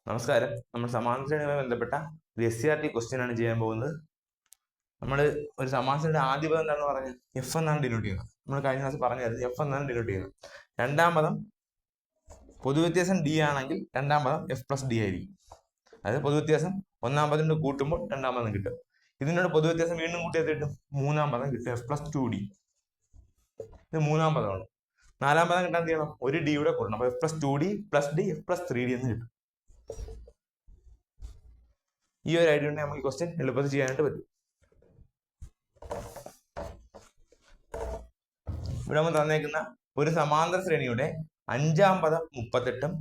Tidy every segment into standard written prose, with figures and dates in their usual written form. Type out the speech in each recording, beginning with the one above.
നമസ്കാരം. നമ്മൾ സമാന്തര ശ്രേണിയുമായി ബന്ധപ്പെട്ട ഒരു SCRT ക്വസ്റ്റ്യൻ ആണ് ചെയ്യാൻ പോകുന്നത്. നമ്മൾ ഒരു സമാന്തര ശ്രേണിയുടെ ആദ്യ പദം എന്താണെന്ന് പറഞ്ഞാൽ എഫ് എന്നാണ് ഡിനോട്ട് ചെയ്യുന്നത്. നമ്മൾ കഴിഞ്ഞ ക്ലാസ് പറഞ്ഞായിരുന്നു എഫ് എന്നാണ് ഡിനോട്ട് ചെയ്യുന്നത്. രണ്ടാം പദം പൊതുവ്യത്യാസം ഡി ആണെങ്കിൽ രണ്ടാം പദം എഫ് പ്ലസ് ഡി ആയിരിക്കും. അതായത് പൊതുവ്യത്യാസം ഒന്നാം പദത്തിനോട് കൂട്ടുമ്പോൾ രണ്ടാം പദം കിട്ടും. ഇതിനോട് പൊതുവ്യത്യാസം വീണ്ടും കൂട്ടിയത് കിട്ടും, മൂന്നാം പദം കിട്ടും, എഫ് പ്ലസ് 2d. ഇത് മൂന്നാം പദമാണ്. നാലാം പദം കിട്ടാൻ എന്ത് ചെയ്യണം? ഒരു ഡി കൂടെ കൂട്ടണം. അപ്പോൾ F plus 2d plus D F plus 3d എന്ന് കിട്ടും. ഈ ഒരു ഐഡിയ ഉണ്ടെങ്കിൽ നമുക്ക് ക്വസ്റ്റ്യൻ എളുപ്പത്തിൽ ചെയ്യാനായിട്ട് പറ്റും. ഇവിടെ നമ്മൾ തന്നേക്കുന്ന ഒരു സമാന്തര ശ്രേണിയുടെ അഞ്ചാം പദം 38ഉം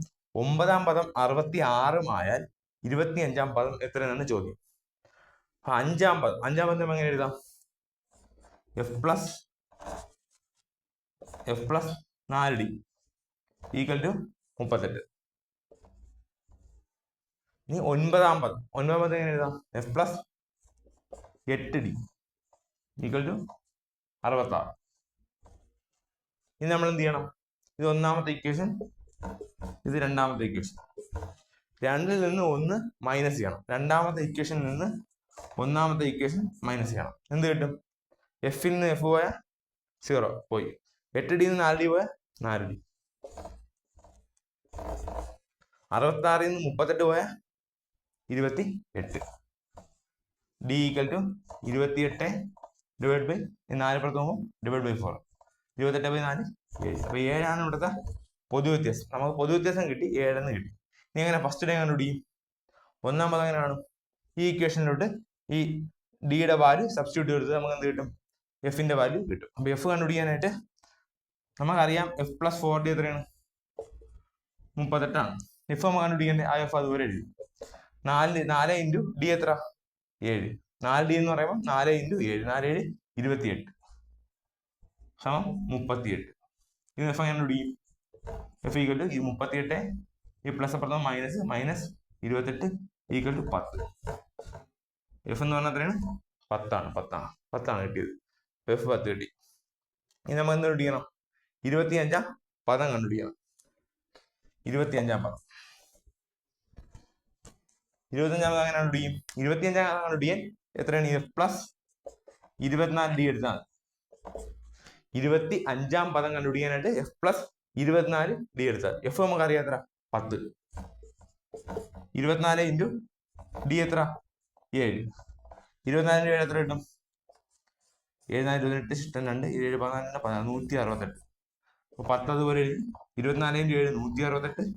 ഒമ്പതാം പദം 66ഉം ആയാൽ 25ആം പദം എത്രയെന്നാണ് ചോദ്യം. അഞ്ചാം പദം എങ്ങനെ എഴുതാം? F plus 4d equal to 38. ഇനി ഒൻപതാം പദം എങ്ങനെ എഴുതാം? F plus 8d equal to 66. ഇനി നമ്മൾ എന്ത് ചെയ്യണം? ഇത് ഒന്നാമത്തെ ഇക്വേഷൻ, ഇത് രണ്ടാമത്തെ ഇക്വേഷൻ. രണ്ടിൽ നിന്ന് ഒന്ന് മൈനസ് ചെയ്യണം. രണ്ടാമത്തെ ഇക്വേഷനിൽ നിന്ന് ഒന്നാമത്തെ ഇക്വേഷൻ മൈനസ് ചെയ്യണം. എന്ത് കിട്ടും? എഫിൽ നിന്ന് എഫ് പോയാൽ 0 പോയി. 8d നിന്ന് 4d പോയാൽ 4d. 66 നിന്ന് 38 പോയാൽ 28. d equal to 28 divide by 4 പുറത്തുമ്പോൾ ഡിവൈഡ് ബൈ 4. 28/4 7. അപ്പൊ 7 ആണ് ഇവിടുത്തെ പൊതുവ്യത്യാസം. നമുക്ക് പൊതുവ്യത്യാസം കിട്ടി, 7 എന്ന് കിട്ടി. ഇനി എങ്ങനെ ഫസ്റ്റ് ഡേ കണ്ടുപിടിക്കും? ഒന്നാം പദം എങ്ങനെ കാണും? ഈ ഇക്വേഷനിലോട്ട് ഈ ഡിയുടെ വാല്യൂ സബ്സ്റ്റിറ്റ്യൂട്ട് ചെയ്ത് നമുക്ക് എന്ത് കിട്ടും? എഫിന്റെ വാല്യൂ കിട്ടും. അപ്പൊ എഫ് കണ്ടുപിടിക്കാനായിട്ട് നമുക്കറിയാം എഫ് പ്ലസ് 4d എത്രയാണ്? 38 ആണ്. എഫ് നമുക്ക് കണ്ടുപിടിക്കേണ്ടത് ആ എഫ് അതുപോലെ എഴുതി. 4 ഇൻറ്റു ഡി എത്ര? 7. 4d എന്ന് പറയുമ്പോൾ 4 ഇൻറ്റു 7, 4 7 28 സമം 38. ഇത് എഫ് എങ്ങനെ കണ്ടുപിടിക്കും? എഫ് ഈക്വൽ ടു ഈ 38 ഈ പ്ലസ് അപ്പുറത്ത് മൈനസ് 28 ഈക്വൽ ടു 10. എഫ് എന്ന് പറഞ്ഞാൽ എത്രയാണ്? 10ആണ് കിട്ടിയത്. എഫ് 10 കിട്ടി. ഇനി നമ്മൾ എന്ത് കണ്ടുപിടിക്കണം? 25ആം പദം കണ്ടുപിടിക്കണം. 25ആം പദം അങ്ങനെ കണ്ടുപിടിക്കും. 25ആം പദം കണ്ടുപിടിക്കാൻ എത്രയാണ്? എഫ് പ്ലസ് 24d എടുത്താൽ 25ആം പദം കണ്ടുപിടിക്കാനായിട്ട് എഫ് പ്ലസ് 24d എടുത്താൽ എഫ് നമുക്ക് അറിയാം എത്ര? 10. 24 ഇൻറ്റു ഡി എത്ര? 7. 24 എത്ര കിട്ടും? 7 28 ഇഷ്ടം 2 7 14 168. അപ്പൊ 10 അതുപോലെ 24 ഇൻറ്റു 7 168.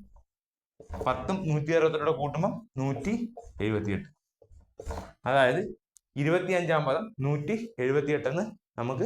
10ഉം 168 കൂട്ടുമ്പോൾ 178. അതായത് 25ആം പദം 178 എന്ന് നമുക്ക്